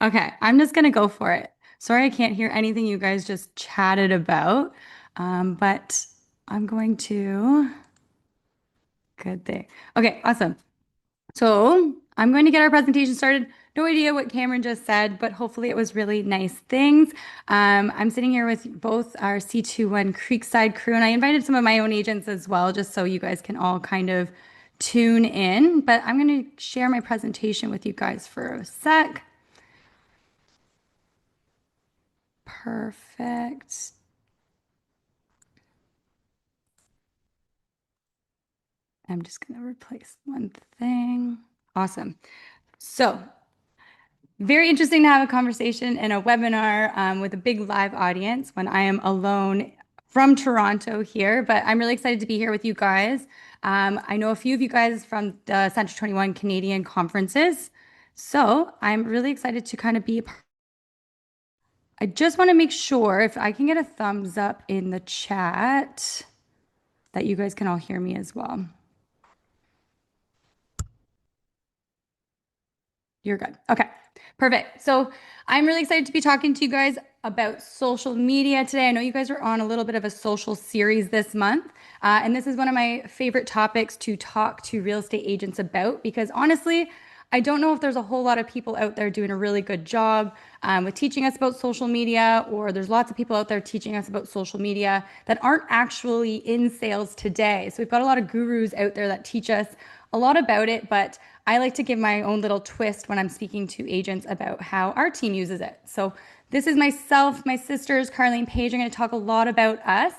Okay, I'm just gonna go for it. Sorry, I can't hear anything you guys just chatted about, but I'm going to. Good thing. Okay, awesome. So I'm going to get our presentation started. No idea what Cameron just said, but hopefully it was really nice things. I'm sitting here with both our C21 Creekside crew, and I invited some of my own agents as well, just so you guys can all kind of tune in. But I'm going to share my presentation with you guys for a sec. Perfect. I'm just going to replace one thing. Awesome. So very interesting to have a conversation in a webinar with a big live audience when I am alone from Toronto here, but I'm really excited to be here with you guys. I know a few of you guys from the Century 21 Canadian conferences, so I'm really excited to kind of be a part. I just want to make sure if I can get a thumbs up in the chat that you guys can all hear me as well. You're good. Okay, perfect. So I'm really excited to be talking to you guys about social media today. I know you guys are on a little bit of a social series this month, and this is one of my favorite topics to talk to real estate agents about because honestly, I don't know if there's a whole lot of people out there doing a really good job with teaching us about social media, or there's lots of people out there teaching us about social media that aren't actually in sales today. So we've got a lot of gurus out there that teach us a lot about it, but I like to give my own little twist when I'm speaking to agents about how our team uses it. So this is myself, my sisters, Carly and Paige. I'm going to talk a lot about us.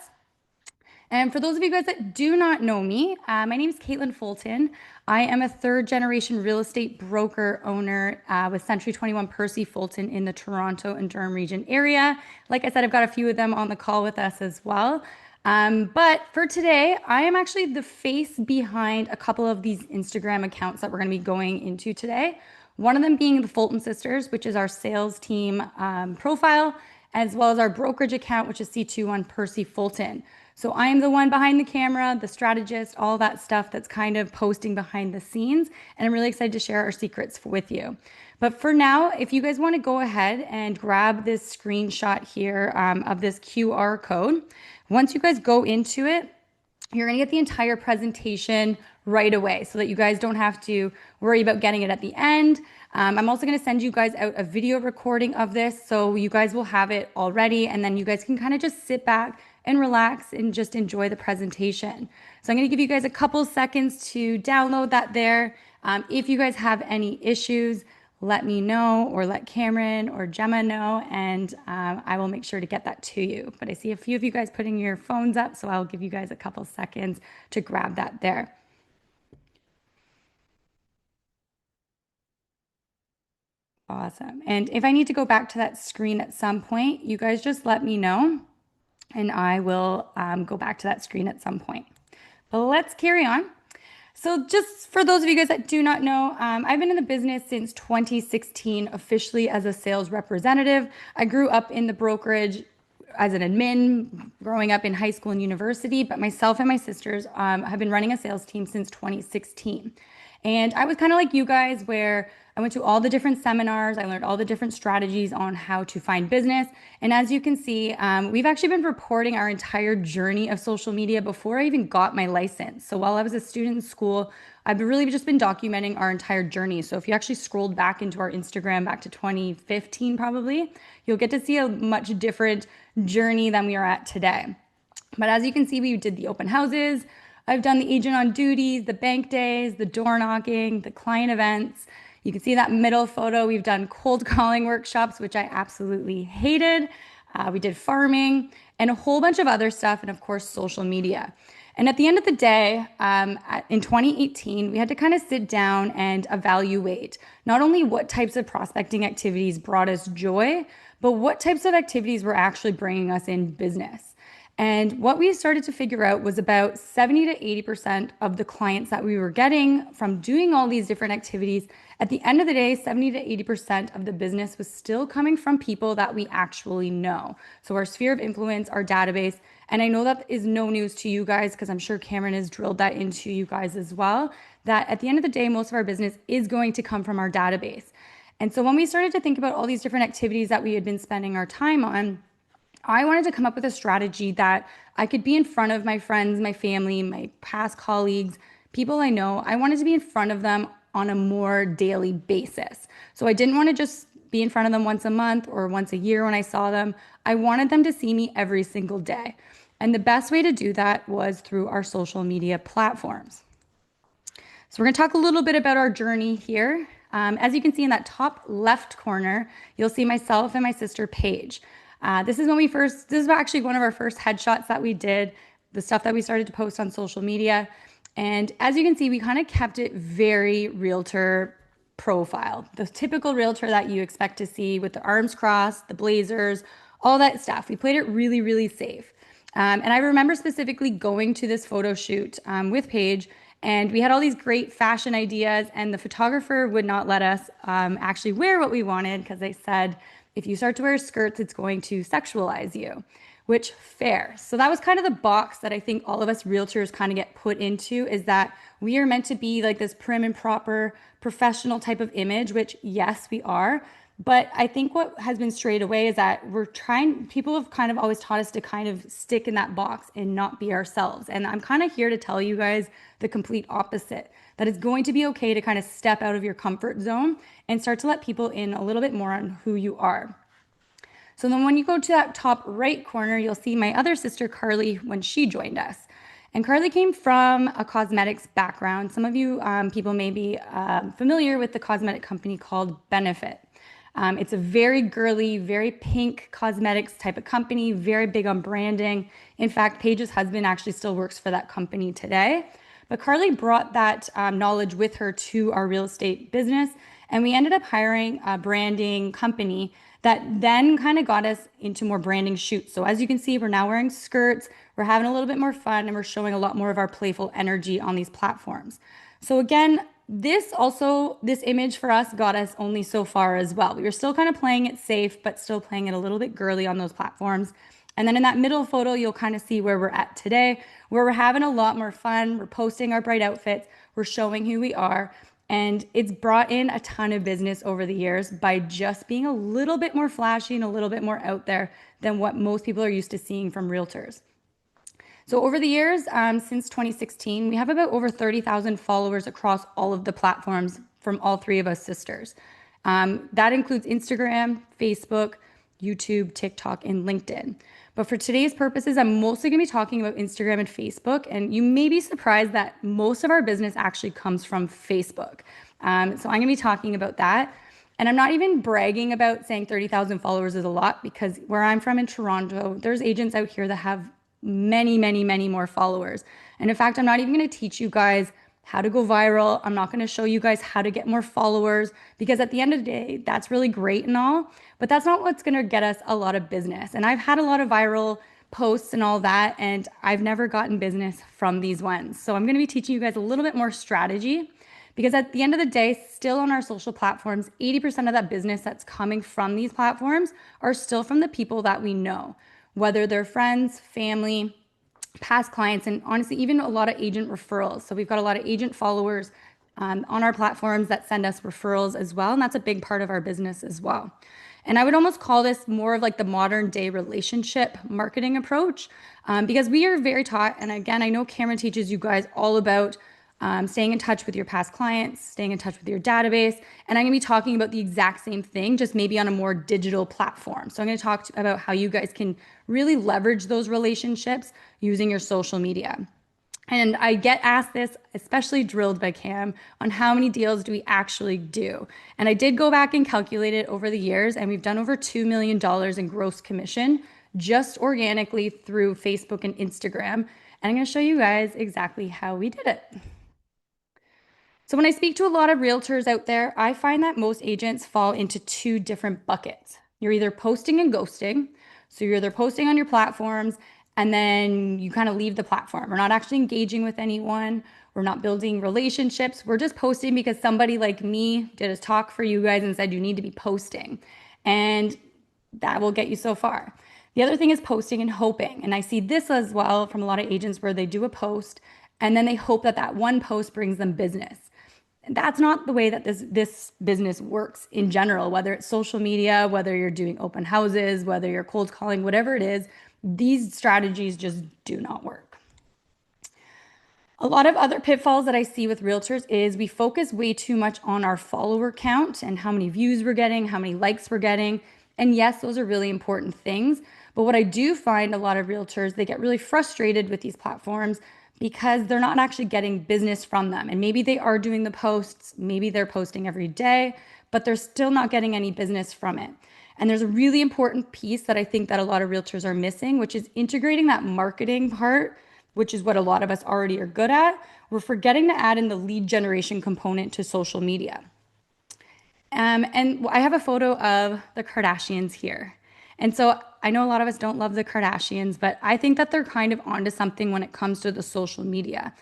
And for those of you guys that do not know me, my name is Katelyn Fulton. I am a third generation real estate broker owner with Century 21 Percy Fulton in the Toronto and Durham region area. Like I said, I've got a few of them on the call with us as well. But for today, I am actually the face behind a couple of these Instagram accounts that we're going to be going into today. One of them being the Fulton Sisters, which is our sales team profile, as well as our brokerage account, which is C21 Percy Fulton. So I am the one behind the camera, the strategist, all that stuff that's kind of posting behind the scenes. And I'm really excited to share our secrets with you. But for now, if you guys want to go ahead and grab this screenshot here of this QR code, once you guys go into it, you're going to get the entire presentation right away so that you guys don't have to worry about getting it at the end. I'm also going to send you guys out a video recording of this so you guys will have it already, and then you guys can kind of just sit back and relax and just enjoy the presentation. So I'm going to give you guys a couple seconds to download that there. If you guys have any issues, let me know or let Cameron or Gemma know, and I will make sure to get that to you. But I see a few of you guys putting your phones up, so I'll give you guys a couple seconds to grab that there. Awesome. And if I need to go back to that screen at some point, you guys just let me know and I will go back to that screen at some point. But let's carry on. So just for those of you guys that do not know, I've been in the business since 2016, officially as a sales representative. I grew up in the brokerage as an admin growing up in high school and university, but myself and my sisters have been running a sales team since 2016. And I was kind of like you guys, where I went to all the different seminars. I learned all the different strategies on how to find business. And as you can see, we've actually been reporting our entire journey of social media before I even got my license. So while I was a student in school, I've really just been documenting our entire journey. So if you actually scrolled back into our Instagram back to 2015, probably, you'll get to see a much different journey than we are at today. But as you can see, we did the open houses. I've done the agent on duties, the bank days, the door knocking, the client events. You can see that middle photo. We've done cold calling workshops, which I absolutely hated. We did farming and a whole bunch of other stuff, and of course, social media. And at the end of the day, in 2018, we had to kind of sit down and evaluate not only what types of prospecting activities brought us joy, but what types of activities were actually bringing us in business. And what we started to figure out was about 70 to 80% of the clients that we were getting from doing all these different activities, at the end of the day, 70 to 80% of the business was still coming from people that we actually know. So our sphere of influence, our database, and I know that is no news to you guys because I'm sure Cameron has drilled that into you guys as well, that at the end of the day, most of our business is going to come from our database. And so when we started to think about all these different activities that we had been spending our time on, I wanted to come up with a strategy that I could be in front of my friends, my family, my past colleagues, people I know. I wanted to be in front of them on a more daily basis. So I didn't want to just be in front of them once a month or once a year when I saw them. I wanted them to see me every single day. And the best way to do that was through our social media platforms. So we're going to talk a little bit about our journey here. As you can see in that top left corner, you'll see myself and my sister Paige. This is actually one of our first headshots that we did, the stuff that we started to post on social media. And as you can see, we kind of kept it very realtor profile, the typical realtor that you expect to see with the arms crossed, the blazers, all that stuff. We played it really, really safe. And I remember specifically going to this photo shoot with Paige, and we had all these great fashion ideas, and the photographer would not let us actually wear what we wanted because they said, if you start to wear skirts, it's going to sexualize you, which fair. So that was kind of the box that I think all of us realtors kind of get put into, is that we are meant to be like this prim and proper professional type of image, which yes, we are. But I think what has been strayed away is that people have kind of always taught us to kind of stick in that box and not be ourselves. And I'm kind of here to tell you guys the complete opposite, that it's going to be okay to kind of step out of your comfort zone and start to let people in a little bit more on who you are. So then when you go to that top right corner, you'll see my other sister, Carly, when she joined us. And Carly came from a cosmetics background. Some of you people may be familiar with the cosmetic company called Benefit. It's a very girly, very pink cosmetics type of company, very big on branding. In fact, Paige's husband actually still works for that company today. But Carly brought that knowledge with her to our real estate business, and we ended up hiring a branding company that then kind of got us into more branding shoots. So as you can see, we're now wearing skirts, we're having a little bit more fun, and we're showing a lot more of our playful energy on these platforms. So again, this image for us got us only so far as well. We were still kind of playing it safe, but still playing it a little bit girly on those platforms. And then in that middle photo, you'll kind of see where we're at today, where we're having a lot more fun. We're posting our bright outfits. We're showing who we are. And it's brought in a ton of business over the years by just being a little bit more flashy and a little bit more out there than what most people are used to seeing from realtors. So over the years, since 2016, we have about over 30,000 followers across all of the platforms from all three of us sisters. That includes Instagram, Facebook, YouTube, TikTok, and LinkedIn. But for today's purposes, I'm mostly going to be talking about Instagram and Facebook. And you may be surprised that most of our business actually comes from Facebook. So I'm going to be talking about that. And I'm not even bragging about saying 30,000 followers is a lot, because where I'm from in Toronto, there's agents out here that have many, many, many more followers. And in fact, I'm not even going to teach you guys how to go viral. I'm not going to show you guys how to get more followers, because at the end of the day, that's really great and all, but that's not what's going to get us a lot of business. And I've had a lot of viral posts and all that, and I've never gotten business from these ones. So I'm going to be teaching you guys a little bit more strategy, because at the end of the day, still on our social platforms, 80% of that business that's coming from these platforms are still from the people that we know, whether they're friends, family, past clients, and honestly, even a lot of agent referrals. So we've got a lot of agent followers on our platforms that send us referrals as well. And that's a big part of our business as well. And I would almost call this more of like the modern day relationship marketing approach, because we are very taught. And again, I know Cameron teaches you guys all about staying in touch with your past clients, staying in touch with your database. And I'm going to be talking about the exact same thing, just maybe on a more digital platform. So I'm going to talk about how you guys can really leverage those relationships using your social media. And I get asked this, especially drilled by Cam, on how many deals do we actually do. And I did go back and calculate it over the years, and we've done over $2 million in gross commission just organically through Facebook and Instagram. And I'm going to show you guys exactly how we did it. So when I speak to a lot of realtors out there, I find that most agents fall into two different buckets. You're either posting and ghosting. So you're either posting on your platforms and then you kind of leave the platform. We're not actually engaging with anyone. We're not building relationships. We're just posting because somebody like me did a talk for you guys and said you need to be posting. And that will get you so far. The other thing is posting and hoping. And I see this as well from a lot of agents where they do a post and then they hope that that one post brings them business. That's not the way that this business works in general, whether it's social media, whether you're doing open houses, whether you're cold calling, whatever it is, these strategies just do not work. A lot of other pitfalls that I see with realtors is we focus way too much on our follower count and how many views we're getting, how many likes we're getting. And yes, those are really important things. But what I do find a lot of realtors, they get really frustrated with these platforms because they're not actually getting business from them. And maybe they are doing the posts, maybe they're posting every day, but they're still not getting any business from it. And there's a really important piece that I think that a lot of realtors are missing, which is integrating that marketing part, which is what a lot of us already are good at. We're forgetting to add in the lead generation component to social media. And I have a photo of the Kardashians here. And so I know a lot of us don't love the Kardashians, but I think that they're kind of onto something when it comes to the social media.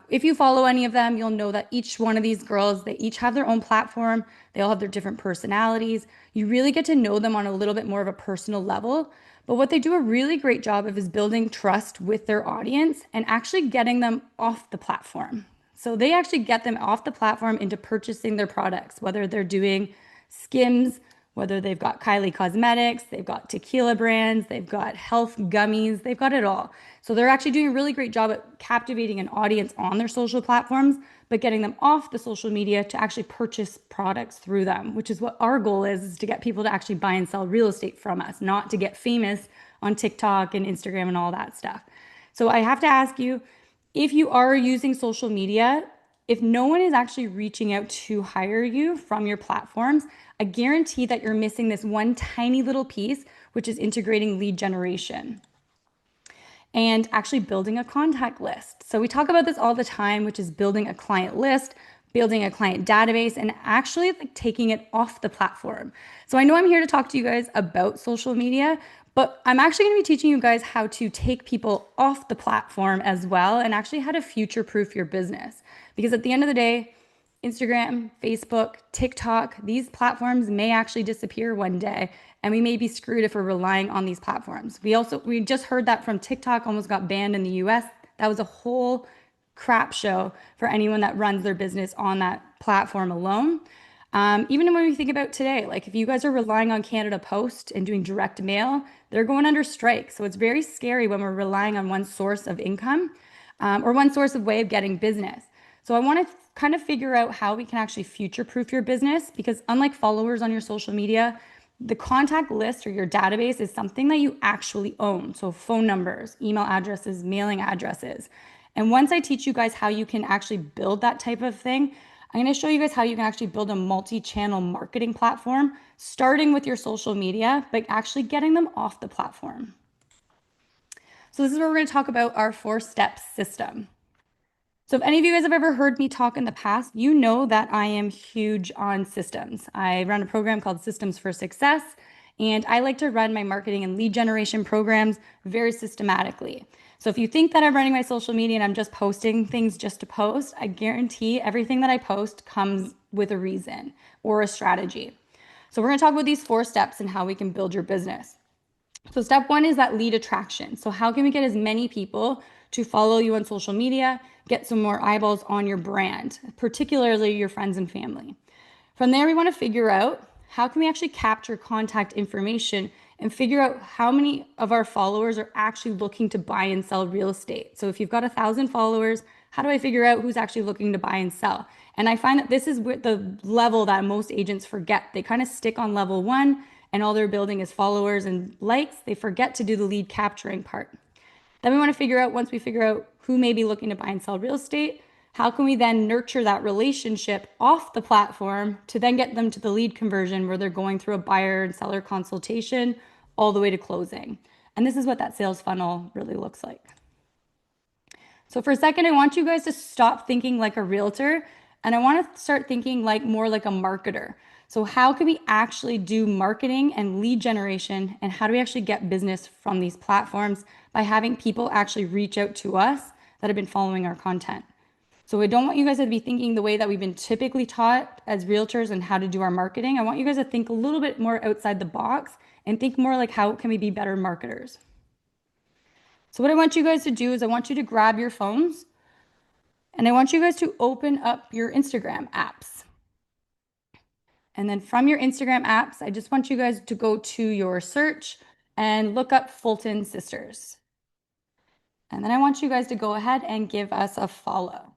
If you follow any of them, you'll know that each one of these girls, they each have their own platform. They all have their different personalities. You really get to know them on a little bit more of a personal level. But what they do a really great job of is building trust with their audience and actually getting them off the platform. So they actually get them off the platform into purchasing their products, whether they're doing Skims, whether they've got Kylie Cosmetics, they've got tequila brands, they've got health gummies, they've got it all. So they're actually doing a really great job at captivating an audience on their social platforms, but getting them off the social media to actually purchase products through them, which is what our goal is to get people to actually buy and sell real estate from us, not to get famous on TikTok and Instagram and all that stuff. So I have to ask you, if you are using social media, if no one is actually reaching out to hire you from your platforms, I guarantee that you're missing this one tiny little piece, which is integrating lead generation and actually building a contact list. So we talk about this all the time, which is building a client list, building a client database, and actually like taking it off the platform. So I know I'm here to talk to you guys about social media, but I'm actually going to be teaching you guys how to take people off the platform as well and actually how to future-proof your business. Because at the end of the day, Instagram, Facebook, TikTok, these platforms may actually disappear one day, and we may be screwed if we're relying on these platforms. We just heard that from TikTok almost got banned in the US. That was a whole crap show for anyone that runs their business on that platform alone. Even when we think about today, like if you guys are relying on Canada Post and doing direct mail, they're going under strike. So it's very scary when we're relying on one source of income or one source of way of getting business. So I want to kind of figure out how we can actually future-proof your business, because unlike followers on your social media, the contact list or your database is something that you actually own. So phone numbers, email addresses, mailing addresses. And once I teach you guys how you can actually build that type of thing, I'm going to show you guys how you can actually build a multi-channel marketing platform, starting with your social media, but actually getting them off the platform. So this is where we're going to talk about our 4-step system. So if any of you guys have ever heard me talk in the past, you know that I am huge on systems. I run a program called Systems for Success, and I like to run my marketing and lead generation programs very systematically. So if you think that I'm running my social media and I'm just posting things just to post, I guarantee everything that I post comes with a reason or a strategy. So we're going to talk about these 4 steps and how we can build your business. So step 1 is that lead attraction. So how can we get as many people to follow you on social media, get some more eyeballs on your brand, particularly your friends and family. From there, we want to figure out how can we actually capture contact information and figure out how many of our followers are actually looking to buy and sell real estate. So if you've got 1,000 followers, how do I figure out who's actually looking to buy and sell? And I find that this is the level that most agents forget. They kind of stick on level 1 and all they're building is followers and likes. They forget to do the lead capturing part. Then we want to figure out, once we figure out who may be looking to buy and sell real estate, how can we then nurture that relationship off the platform to then get them to the lead conversion where they're going through a buyer and seller consultation all the way to closing. And this is what that sales funnel really looks like. So for a second, I want you guys to stop thinking like a realtor, and I want to start thinking more like a marketer. So how can we actually do marketing and lead generation, and how do we actually get business from these platforms by having people actually reach out to us that have been following our content? So I don't want you guys to be thinking the way that we've been typically taught as realtors and how to do our marketing. I want you guys to think a little bit more outside the box and think more like, how can we be better marketers? So what I want you guys to do is I want you to grab your phones And I want you guys to open up your Instagram apps. And then from your Instagram apps, I just want you guys to go to your search and look up Fulton Sisters. And then I want you guys to go ahead and give us a follow.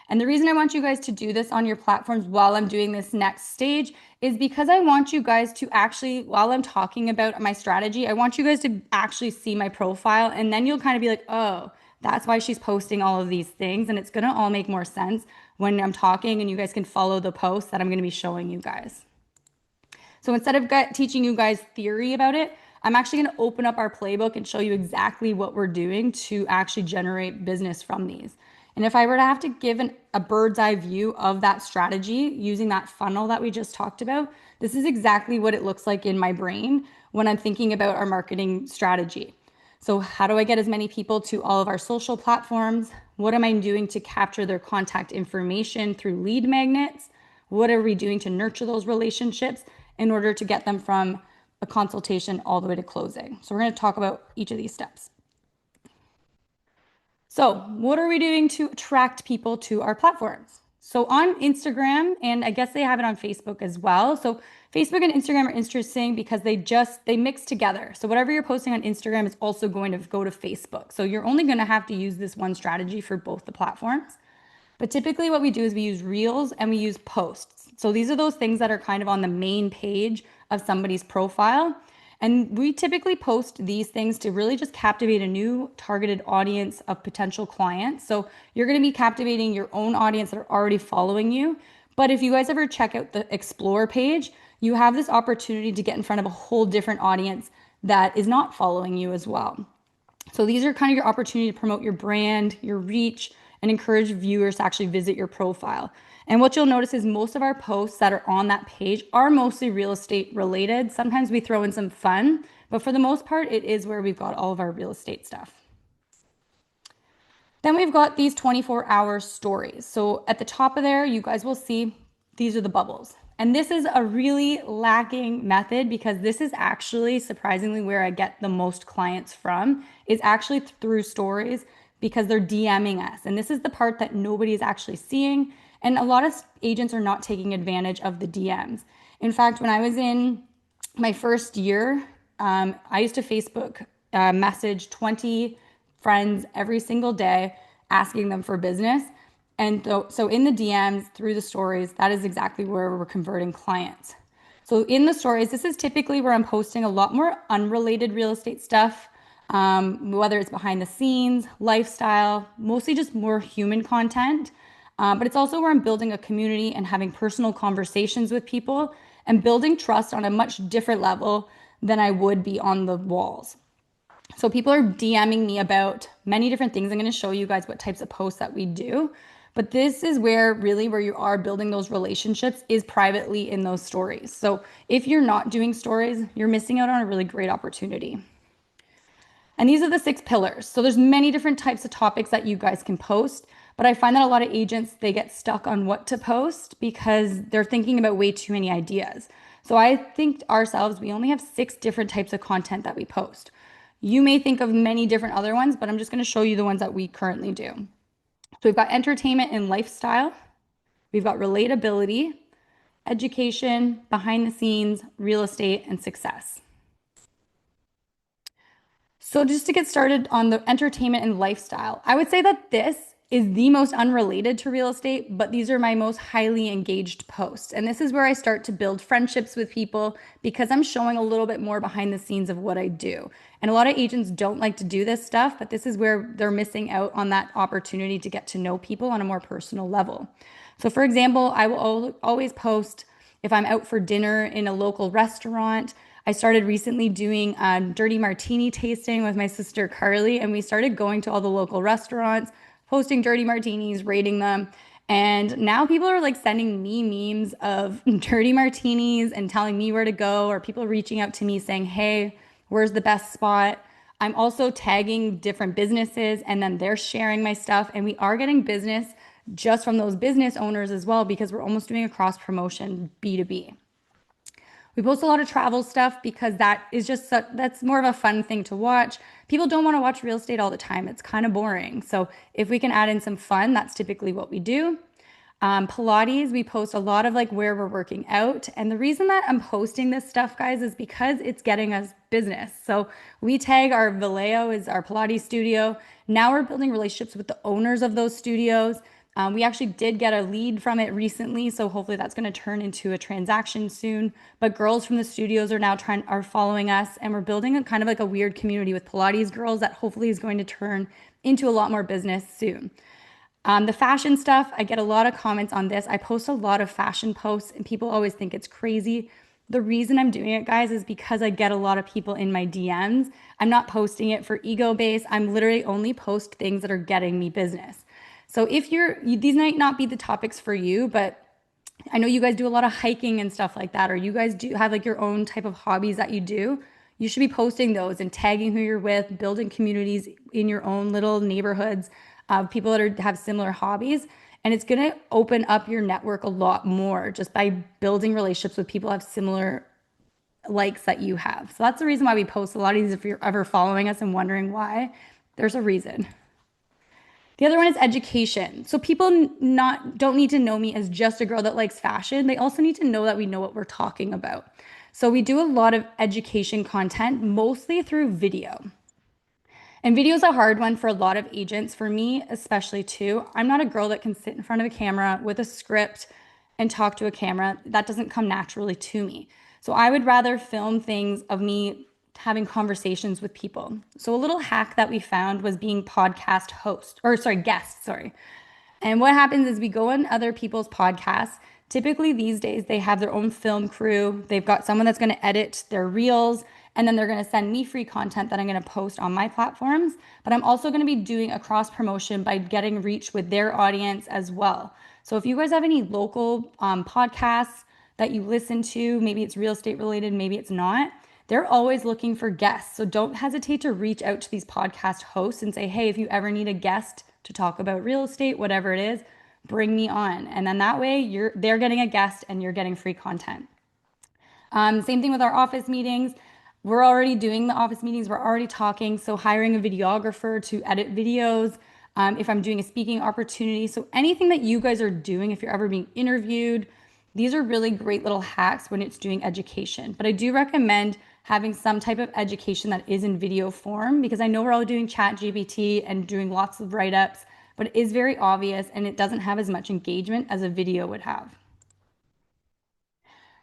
And the reason I want you guys to do this on your platforms while I'm doing this next stage is because I want you guys to actually, while I'm talking about my strategy, I want you guys to actually see my profile. And then you'll kind of be like, oh, that's why she's posting all of these things. And it's going to all make more sense when I'm talking and you guys can follow the posts that I'm going to be showing you guys. So instead of teaching you guys theory about it, I'm actually going to open up our playbook and show you exactly what we're doing to actually generate business from these. And if I were to have to give a bird's eye view of that strategy using that funnel that we just talked about, this is exactly what it looks like in my brain when I'm thinking about our marketing strategy. So how do I get as many people to all of our social platforms? What am I doing to capture their contact information through lead magnets? What are we doing to nurture those relationships in order to get them from a consultation all the way to closing? So we're going to talk about each of these steps. So what are we doing to attract people to our platforms? So on Instagram, and I guess they have it on Facebook as well. So Facebook and Instagram are interesting because they mix together. So whatever you're posting on Instagram is also going to go to Facebook. So you're only going to have to use this one strategy for both the platforms. But typically what we do is we use reels and we use posts. So these are those things that are kind of on the main page of somebody's profile. And we typically post these things to really just captivate a new targeted audience of potential clients. So you're going to be captivating your own audience that are already following you. But if you guys ever check out the Explore page, you have this opportunity to get in front of a whole different audience that is not following you as well. So these are kind of your opportunity to promote your brand, your reach, and encourage viewers to actually visit your profile. And what you'll notice is most of our posts that are on that page are mostly real estate related. Sometimes we throw in some fun, but for the most part, it is where we've got all of our real estate stuff. Then we've got these 24-hour stories. So at the top of there, you guys will see these are the bubbles. And this is a really lacking method because this is actually surprisingly where I get the most clients from is actually through stories because they're DMing us. And this is the part that nobody is actually seeing. And a lot of agents are not taking advantage of the DMs. In fact, when I was in my first year, I used to Facebook message 20 friends every single day asking them for business. And so in the DMs, through the stories, that is exactly where we're converting clients. So in the stories, this is typically where I'm posting a lot more unrelated real estate stuff, whether it's behind the scenes, lifestyle, mostly just more human content. But it's also where I'm building a community and having personal conversations with people and building trust on a much different level than I would be on the walls. So people are DMing me about many different things. I'm going to show you guys what types of posts that we do. But this is where you are building those relationships is privately in those stories. So if you're not doing stories, you're missing out on a really great opportunity. And these are the 6 pillars. So there's many different types of topics that you guys can post, but I find that a lot of agents, they get stuck on what to post because they're thinking about way too many ideas. So I think ourselves, we only have 6 different types of content that we post. You may think of many different other ones, but I'm just going to show you the ones that we currently do. So we've got entertainment and lifestyle. We've got relatability, education, behind the scenes, real estate, and success. So just to get started on the entertainment and lifestyle, I would say that this is the most unrelated to real estate, but these are my most highly engaged posts. And this is where I start to build friendships with people because I'm showing a little bit more behind the scenes of what I do. And a lot of agents don't like to do this stuff, but this is where they're missing out on that opportunity to get to know people on a more personal level. So for example, I will always post if I'm out for dinner in a local restaurant. I started recently doing a dirty martini tasting with my sister Carly, and we started going to all the local restaurants, posting dirty martinis, rating them. And now people are like sending me memes of dirty martinis and telling me where to go, or people reaching out to me saying, hey, where's the best spot? I'm also tagging different businesses and then they're sharing my stuff. And we are getting business just from those business owners as well because we're almost doing a cross promotion B2B. We post a lot of travel stuff because that is just that's more of a fun thing to watch. People don't want to watch real estate all the time. It's kind of boring. So if we can add in some fun, that's typically what we do. Pilates, we post a lot of like where we're working out. And the reason that I'm posting this stuff, guys, is because it's getting us business. So we tag our Vallejo is our Pilates studio. Now we're building relationships with the owners of those studios. We actually did get a lead from it recently, so hopefully that's going to turn into a transaction soon. But girls from the studios are now are following us, and we're building a kind of like a weird community with Pilates girls that hopefully is going to turn into a lot more business soon. The fashion stuff, I get a lot of comments on this. I post a lot of fashion posts, and people always think it's crazy. The reason I'm doing it, guys, is because I get a lot of people in my DMs. I'm not posting it for ego base. I'm literally only post things that are getting me business. So if these might not be the topics for you, but I know you guys do a lot of hiking and stuff like that, or you guys do have like your own type of hobbies that you do. You should be posting those and tagging who you're with, building communities in your own little neighborhoods of people that have similar hobbies. And it's going to open up your network a lot more just by building relationships with people who have similar likes that you have. So that's the reason why we post a lot of these. If you're ever following us and wondering why, there's a reason. The other one is education. So people not don't need to know me as just a girl that likes fashion. They also need to know that we know what we're talking about. So we do a lot of education content, mostly through video. And video is a hard one for a lot of agents, for me especially too. I'm not a girl that can sit in front of a camera with a script and talk to a camera. That doesn't come naturally to me. So I would rather film things of me having conversations with people. So a little hack that we found was being podcast host, or sorry, guest, sorry. And what happens is we go on other people's podcasts. Typically these days they have their own film crew. They've got someone that's going to edit their reels, and then they're going to send me free content that I'm going to post on my platforms. But I'm also going to be doing a cross promotion by getting reach with their audience as well. So if you guys have any local podcasts that you listen to, maybe it's real estate related, maybe it's not, they're always looking for guests. So don't hesitate to reach out to these podcast hosts and say, hey, if you ever need a guest to talk about real estate, whatever it is, bring me on. And then that way they're getting a guest and you're getting free content. Same thing with our office meetings. We're already doing the office meetings. We're already talking. So hiring a videographer to edit videos. If I'm doing a speaking opportunity. So anything that you guys are doing, if you're ever being interviewed, these are really great little hacks when it's doing education. But I do recommend having some type of education that is in video form, because I know we're all doing ChatGPT and doing lots of write-ups, but it is very obvious and it doesn't have as much engagement as a video would have.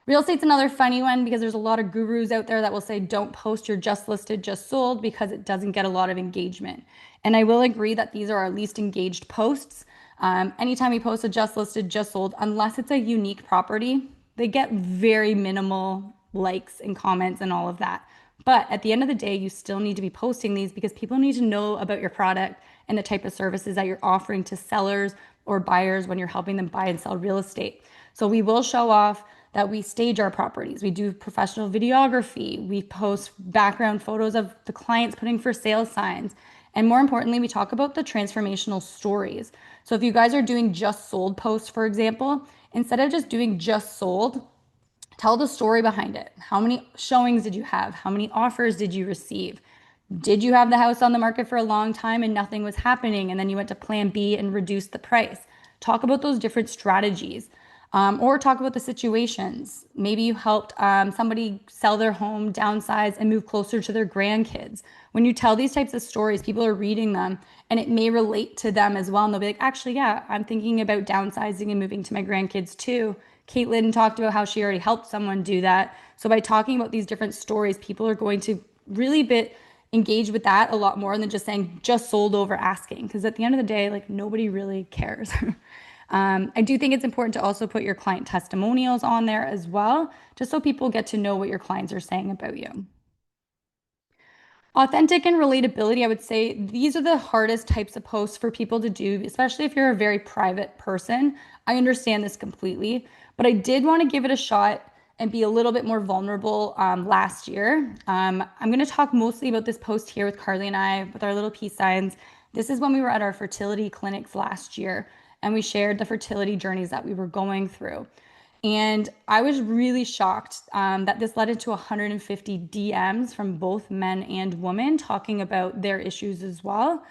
Real estate's another funny one because there's a lot of gurus out there that will say don't post your just listed, just sold because it doesn't get a lot of engagement. And I will agree that these are our least engaged posts. Anytime we post a just listed, just sold, unless it's a unique property, they get very minimal likes and comments and all of that. But at the end of the day, you still need to be posting these because people need to know about your product and the type of services that you're offering to sellers or buyers when you're helping them buy and sell real estate. So we will show off that we stage our properties. We do professional videography. We post background photos of the clients putting for sale signs. And more importantly, we talk about the transformational stories. So if you guys are doing just sold posts, for example, instead of just doing just sold, tell the story behind it. How many showings did you have? How many offers did you receive? Did you have the house on the market for a long time and nothing was happening, and then you went to plan B and reduced the price? Talk about those different strategies. Or talk about the situations. Maybe you helped somebody sell their home, downsize, and move closer to their grandkids. When you tell these types of stories, people are reading them and it may relate to them as well. And they'll be like, actually, yeah, I'm thinking about downsizing and moving to my grandkids too. Katelyn talked about how she already helped someone do that. So by talking about these different stories, people are going to really engage with that a lot more than just saying just sold over asking. Because at the end of the day, like nobody really cares. I do think it's important to also put your client testimonials on there as well, just so people get to know what your clients are saying about you. Authentic and relatability, I would say these are the hardest types of posts for people to do, especially if you're a very private person. I understand this completely, but I did want to give it a shot and be a little bit more vulnerable last year. I'm going to talk mostly about this post here with Carly and I with our little peace signs. This is when we were at our fertility clinics last year and we shared the fertility journeys that we were going through. And I was really shocked that this led into 150 DMs from both men and women talking about their issues as well.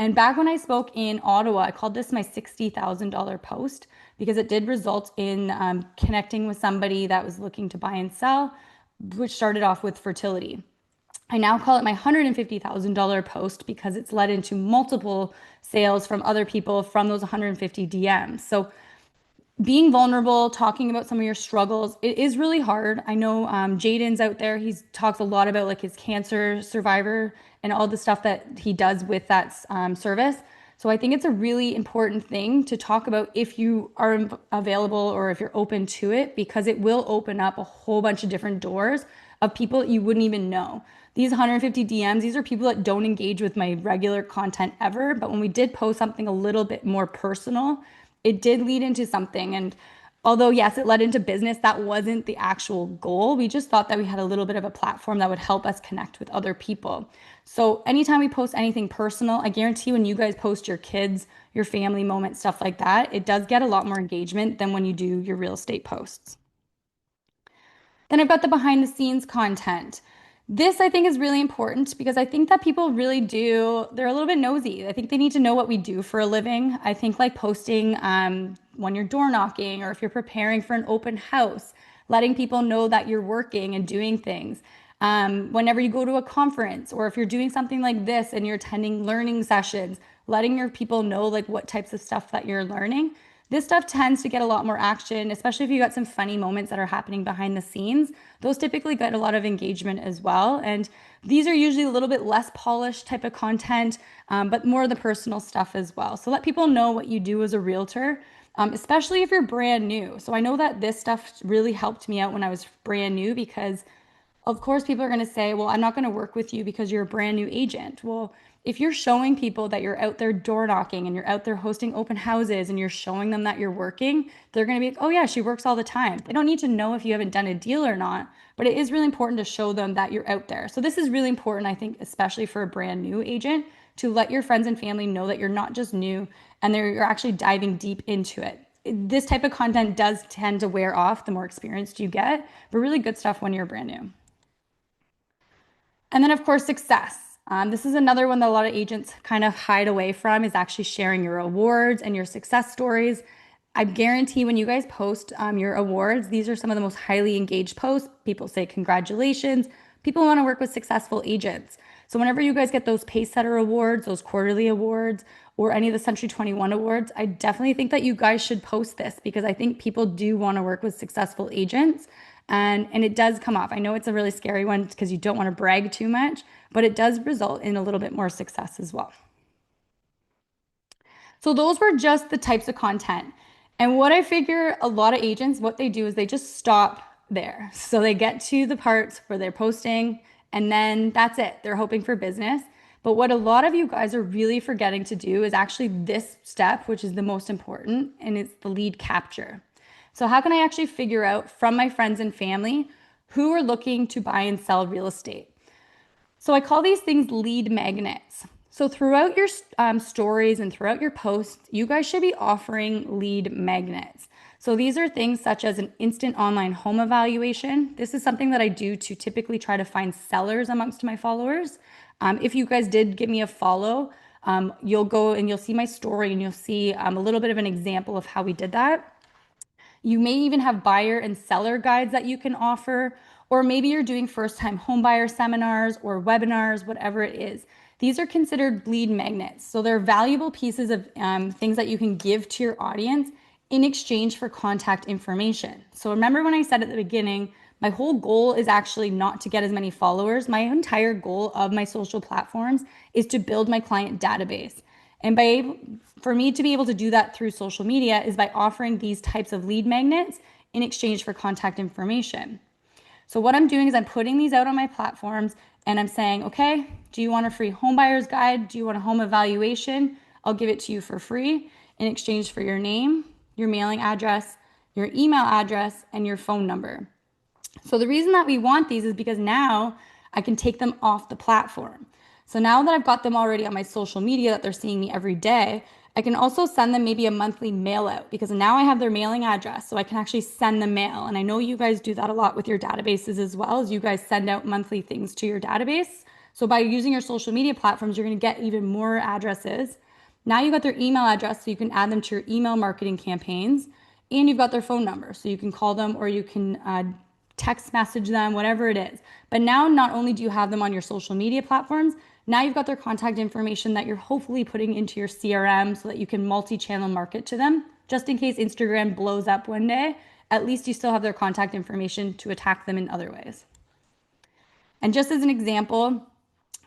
And back when I spoke in Ottawa, I called this my $60,000 post because it did result in connecting with somebody that was looking to buy and sell, which started off with fertility. I now call it my $150,000 post because it's led into multiple sales from other people from those 150 DMs. So being vulnerable, talking about some of your struggles, it is really hard. I know Jaden's out there. He talks a lot about like his cancer survivor and all the stuff that he does with that service. So I think it's a really important thing to talk about if you are available or if you're open to it, because it will open up a whole bunch of different doors of people that you wouldn't even know. These 150 DMs, these are people that don't engage with my regular content ever. But when we did post something a little bit more personal, it did lead into something. And although, yes, it led into business, that wasn't the actual goal. We just thought that we had a little bit of a platform that would help us connect with other people. So anytime we post anything personal, I guarantee when you guys post your kids, your family moments, stuff like that, it does get a lot more engagement than when you do your real estate posts. Then I've got the behind the scenes content. This I think is really important because I think that people really do, they're a little bit nosy. I think they need to know what we do for a living. I think like posting when you're door knocking or if you're preparing for an open house, letting people know that you're working and doing things. Whenever you go to a conference or if you're doing something like this and you're attending learning sessions, letting your people know like what types of stuff that you're learning. This stuff tends to get a lot more action, especially if you got some funny moments that are happening behind the scenes. Those typically get a lot of engagement as well. And these are usually a little bit less polished type of content, but more of the personal stuff as well. So let people know what you do as a realtor, especially if you're brand new. So I know that this stuff really helped me out when I was brand new because of course, people are going to say, well, I'm not going to work with you because you're a brand new agent. Well, if you're showing people that you're out there door knocking and you're out there hosting open houses and you're showing them that you're working, they're going to be like, oh, yeah, she works all the time. They don't need to know if you haven't done a deal or not, but it is really important to show them that you're out there. So, this is really important, I think, especially for a brand new agent, to let your friends and family know that you're not just new and you're actually diving deep into it. This type of content does tend to wear off the more experienced you get, but really good stuff when you're brand new. And then, of course, success. This is another one that a lot of agents kind of hide away from is actually sharing your awards and your success stories. I guarantee when you guys post your awards, these are some of the most highly engaged posts. People say congratulations. People want to work with successful agents. So whenever you guys get those Pacesetter awards, those quarterly awards, or any of the Century 21 awards, I definitely think that you guys should post this because I think people do want to work with successful agents. And it does come off. I know it's a really scary one because you don't want to brag too much, but it does result in a little bit more success as well. So those were just the types of content. And what I figure a lot of agents, what they do is they just stop there. So they get to the parts where they're posting and then that's it. They're hoping for business. But what a lot of you guys are really forgetting to do is actually this step, which is the most important, and it's the lead capture. So how can I actually figure out from my friends and family who are looking to buy and sell real estate? So I call these things lead magnets. So throughout your stories and throughout your posts, you guys should be offering lead magnets. So these are things such as an instant online home evaluation. This is something that I do to typically try to find sellers amongst my followers. If you guys did give me a follow, you'll go and you'll see my story and you'll see a little bit of an example of how we did that. You may even have buyer and seller guides that you can offer, or maybe you're doing first-time home buyer seminars or webinars, whatever it is. These are considered lead magnets. So they're valuable pieces of things that you can give to your audience in exchange for contact information. So remember when I said at the beginning, my whole goal is actually not to get as many followers. My entire goal of my social platforms is to build my client database. And for me to be able to do that through social media is by offering these types of lead magnets in exchange for contact information. So what I'm doing is I'm putting these out on my platforms and I'm saying, okay, do you want a free home buyer's guide? Do you want a home evaluation? I'll give it to you for free in exchange for your name, your mailing address, your email address, and your phone number. So the reason that we want these is because now I can take them off the platform. So now that I've got them already on my social media that they're seeing me every day, I can also send them maybe a monthly mail out because now I have their mailing address, so I can actually send them mail. And I know you guys do that a lot with your databases as well, as you guys send out monthly things to your database. So by using your social media platforms, you're going to get even more addresses. Now you got their email address, so you can add them to your email marketing campaigns, and you've got their phone number, so you can call them or you can text message them, whatever it is. But now not only do you have them on your social media platforms, now you've got their contact information that you're hopefully putting into your CRM so that you can multi-channel market to them. Just in case Instagram blows up one day, at least you still have their contact information to attack them in other ways. And just as an example,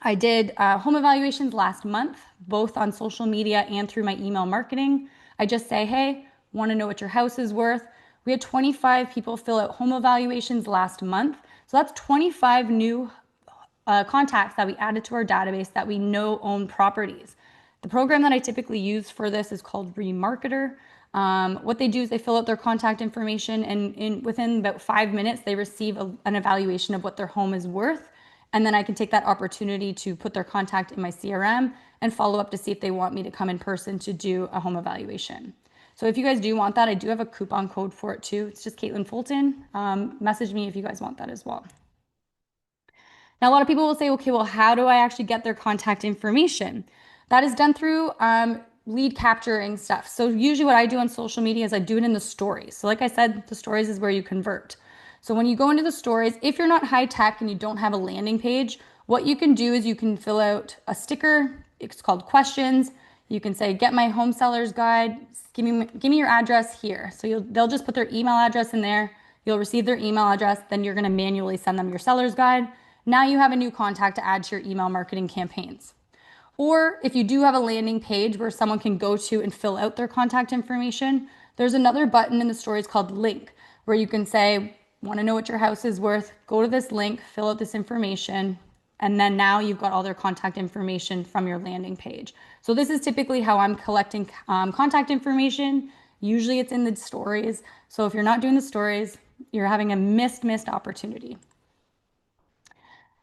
I did home evaluations last month, both on social media and through my email marketing. I just say, hey, want to know what your house is worth? We had 25 people fill out home evaluations last month. So that's 25 new contacts that we added to our database that we know own properties. The program that I typically use for this is called Remarketer. What they do is they fill out their contact information, and within about 5 minutes, they receive an evaluation of what their home is worth. And then I can take that opportunity to put their contact in my CRM and follow up to see if they want me to come in person to do a home evaluation. So if you guys do want that, I do have a coupon code for it too. It's just Katelyn Fulton. Message me if you guys want that as well. Now, a lot of people will say, okay, well, how do I actually get their contact information? That is done through lead capturing stuff. So usually what I do on social media is I do it in the stories. So like I said, the stories is where you convert. So when you go into the stories, if you're not high tech and you don't have a landing page, what you can do is you can fill out a sticker. It's called questions. You can say, get my home seller's guide. Give me your address here. So they'll just put their email address in there. You'll receive their email address. Then you're going to manually send them your seller's guide. Now you have a new contact to add to your email marketing campaigns. Or if you do have a landing page where someone can go to and fill out their contact information, there's another button in the stories called link, where you can say, want to know what your house is worth, go to this link, fill out this information, and then now you've got all their contact information from your landing page. So this is typically how I'm collecting contact information. Usually it's in the stories. So if you're not doing the stories, you're having a missed opportunity.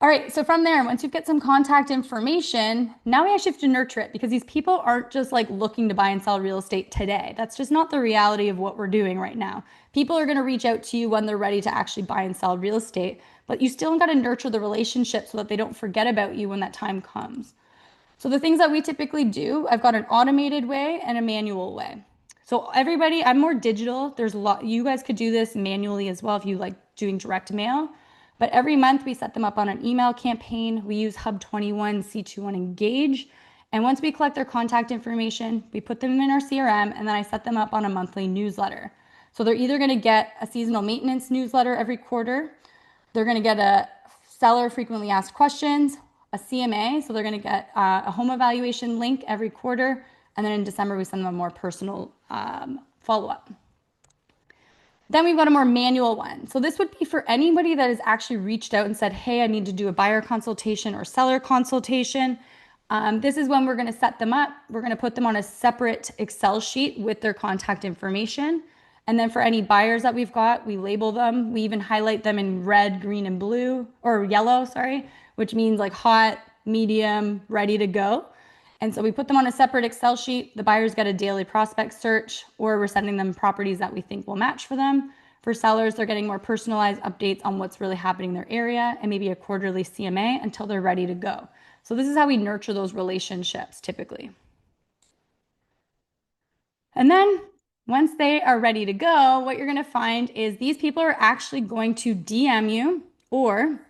All right, so from there, once you get some contact information, now we actually have to nurture it because these people aren't just like looking to buy and sell real estate today. That's just not the reality of what we're doing right now. People are going to reach out to you when they're ready to actually buy and sell real estate, but you still got to nurture the relationship so that they don't forget about you when that time comes. So the things that we typically do, I've got an automated way and a manual way. So everybody, I'm more digital. There's a lot, you guys could do this manually as well if you like doing direct mail. But every month we set them up on an email campaign. We use Hub 21, C21 Engage. And once we collect their contact information, we put them in our CRM, and then I set them up on a monthly newsletter. So they're either going to get a seasonal maintenance newsletter every quarter. They're going to get a seller frequently asked questions, a CMA. So they're going to get a home evaluation link every quarter. And then in December, we send them a more personal follow-up. Then we've got a more manual one. So this would be for anybody that has actually reached out and said, hey, I need to do a buyer consultation or seller consultation. This is when we're going to set them up. We're going to put them on a separate Excel sheet with their contact information. And then for any buyers that we've got, we label them. We even highlight them in red, green, and blue, or yellow, sorry, which means like hot, medium, ready to go. And so we put them on a separate Excel sheet. The buyers get a daily prospect search, or we're sending them properties that we think will match for them. For sellers, they're getting more personalized updates on what's really happening in their area and maybe a quarterly CMA until they're ready to go. So this is how we nurture those relationships typically. And then once they are ready to go, what you're going to find is these people are actually going to DM you, or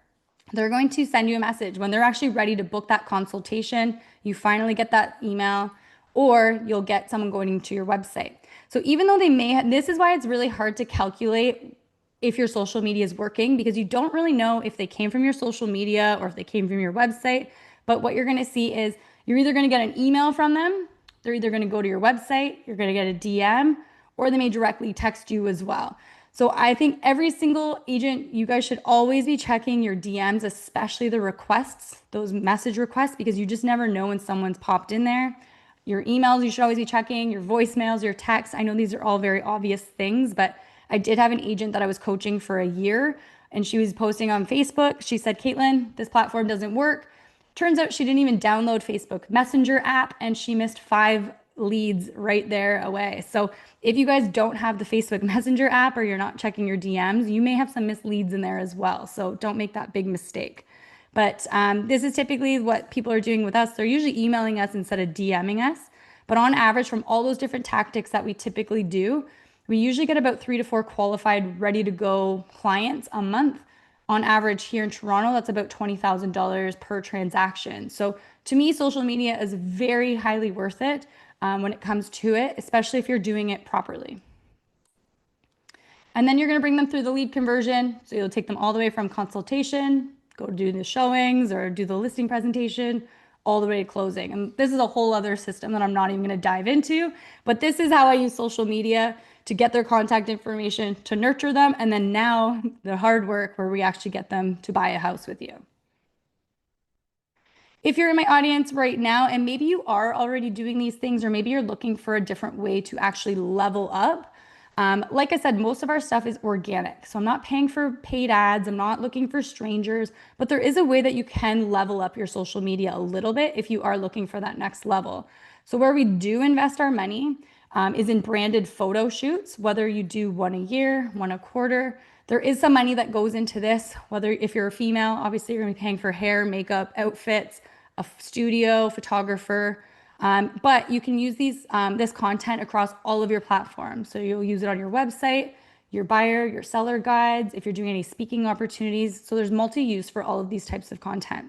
they're going to send you a message when they're actually ready to book that consultation. You finally get that email, or you'll get someone going to your website. So even though they may have, this is why it's really hard to calculate if your social media is working, because you don't really know if they came from your social media or if they came from your website. But what you're going to see is you're either going to get an email from them, they're either going to go to your website, you're going to get a DM, or they may directly text you as well. So I think every single agent, you guys should always be checking your DMs, especially the requests, those message requests, because you just never know when someone's popped in there. Your emails, you should always be checking, your voicemails, your texts. I know these are all very obvious things, but I did have an agent that I was coaching for a year, and she was posting on Facebook. She said, Katelyn, this platform doesn't work. Turns out she didn't even download Facebook Messenger app, and she missed 5 leads right there away. So if you guys don't have the Facebook Messenger app or you're not checking your DMs, you may have some missed leads in there as well. So don't make that big mistake. But this is typically what people are doing with us. They're usually emailing us instead of DMing us. But on average, from all those different tactics that we typically do, we usually get about 3 to 4 qualified, ready to go clients a month. On average, here in Toronto, that's about $20,000 per transaction. So to me, social media is very highly worth it when it comes to it, especially if you're doing it properly. And then you're going to bring them through the lead conversion. So you'll take them all the way from consultation, go do the showings or do the listing presentation, all the way to closing. And this is a whole other system that I'm not even going to dive into, but this is how I use social media to get their contact information, to nurture them, and then now the hard work where we actually get them to buy a house with you. If you're in my audience right now and maybe you are already doing these things, or maybe you're looking for a different way to actually level up, like I said, most of our stuff is organic. So I'm not paying for paid ads. I'm not looking for strangers, but there is a way that you can level up your social media a little bit if you are looking for that next level. So where we do invest our money is in branded photo shoots, whether you do one a year, one a quarter. There is some money that goes into this, whether if you're a female, obviously you're gonna be paying for hair, makeup, outfits, a studio, photographer. But you can use this content across all of your platforms. So you'll use it on your website, your buyer, your seller guides, if you're doing any speaking opportunities. So there's multi-use for all of these types of content.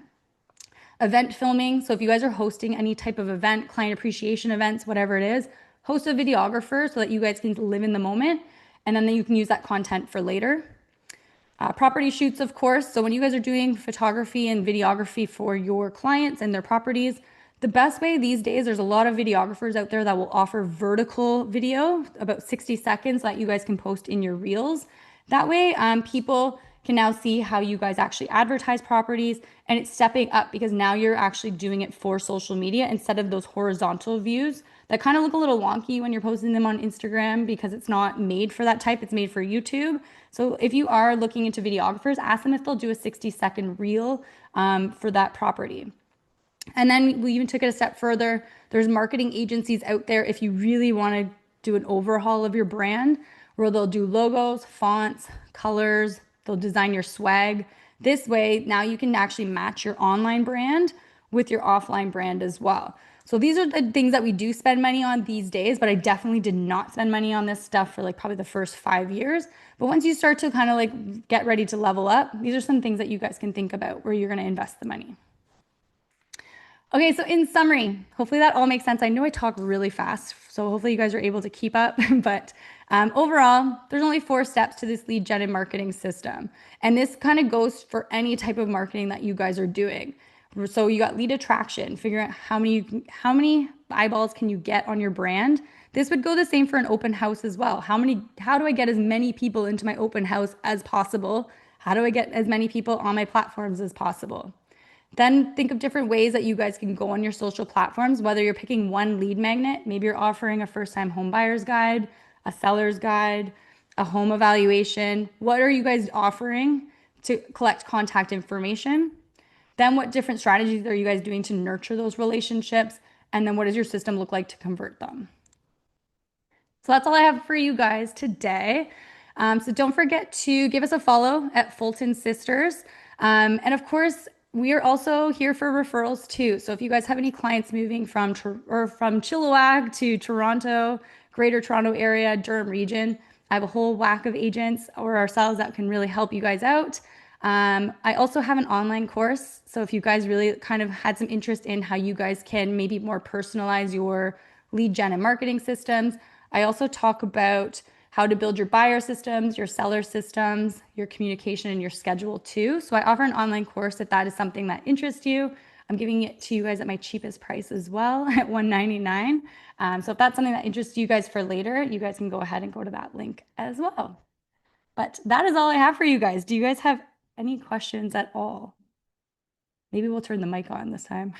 Event filming. So if you guys are hosting any type of event, client appreciation events, whatever it is, host a videographer so that you guys can live in the moment. And then you can use that content for later. Property shoots, of course. So when you guys are doing photography and videography for your clients and their properties, the best way these days, there's a lot of videographers out there that will offer vertical video, about 60 seconds, that you guys can post in your reels. That way, people can now see how you guys actually advertise properties, and it's stepping up because now you're actually doing it for social media instead of those horizontal views that kind of look a little wonky when you're posting them on Instagram because it's not made for that type, it's made for YouTube. So if you are looking into videographers, ask them if they'll do a 60-second reel for that property. And then we even took it a step further. There's marketing agencies out there if you really want to do an overhaul of your brand, where they'll do logos, fonts, colors, they'll design your swag. This way, now you can actually match your online brand with your offline brand as well. So these are the things that we do spend money on these days, but I definitely did not spend money on this stuff for like probably the first 5 years. But once you start to kind of like get ready to level up, these are some things that you guys can think about where you're going to invest the money. Okay, so in summary, hopefully that all makes sense. I know I talk really fast, so hopefully you guys are able to keep up. But overall, there's only 4 steps to this lead gen and marketing system. And this kind of goes for any type of marketing that you guys are doing. So you got lead attraction, figuring out how many eyeballs can you get on your brand. This would go the same for an open house as well. How do I get as many people into my open house as possible? How do I get as many people on my platforms as possible? Then think of different ways that you guys can go on your social platforms, whether you're picking one lead magnet, maybe you're offering a first-time home buyer's guide, a seller's guide, a home evaluation. What are you guys offering to collect contact information? Then what different strategies are you guys doing to nurture those relationships? And then what does your system look like to convert them? So that's all I have for you guys today. So don't forget to give us a follow at Fulton Sisters. And of course, we are also here for referrals too. So if you guys have any clients moving from Chilliwack to Toronto, Greater Toronto area, Durham region, I have a whole whack of agents or ourselves that can really help you guys out. I also have an online course. So if you guys really kind of had some interest in how you guys can maybe more personalize your lead gen and marketing systems, I also talk about how to build your buyer systems, your seller systems, your communication, and your schedule too. So I offer an online course if that is something that interests you. I'm giving it to you guys at my cheapest price as well at $199. So if that's something that interests you guys for later, you guys can go ahead and go to that link as well. But that is all I have for you guys. Do you guys have any questions at all? Maybe we'll turn the mic on this time.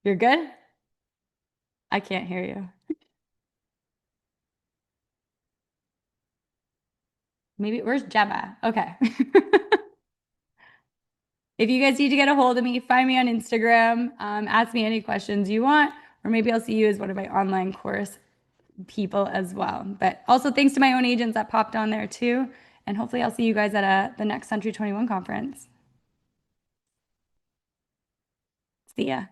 You're good? I can't hear you. Maybe where's Gemma? Okay. If you guys need to get a hold of me, find me on Instagram, ask me any questions you want, or maybe I'll see you as one of my online course people as well. But also thanks to my own agents that popped on there too. And hopefully I'll see you guys at the next Century 21 conference. See ya.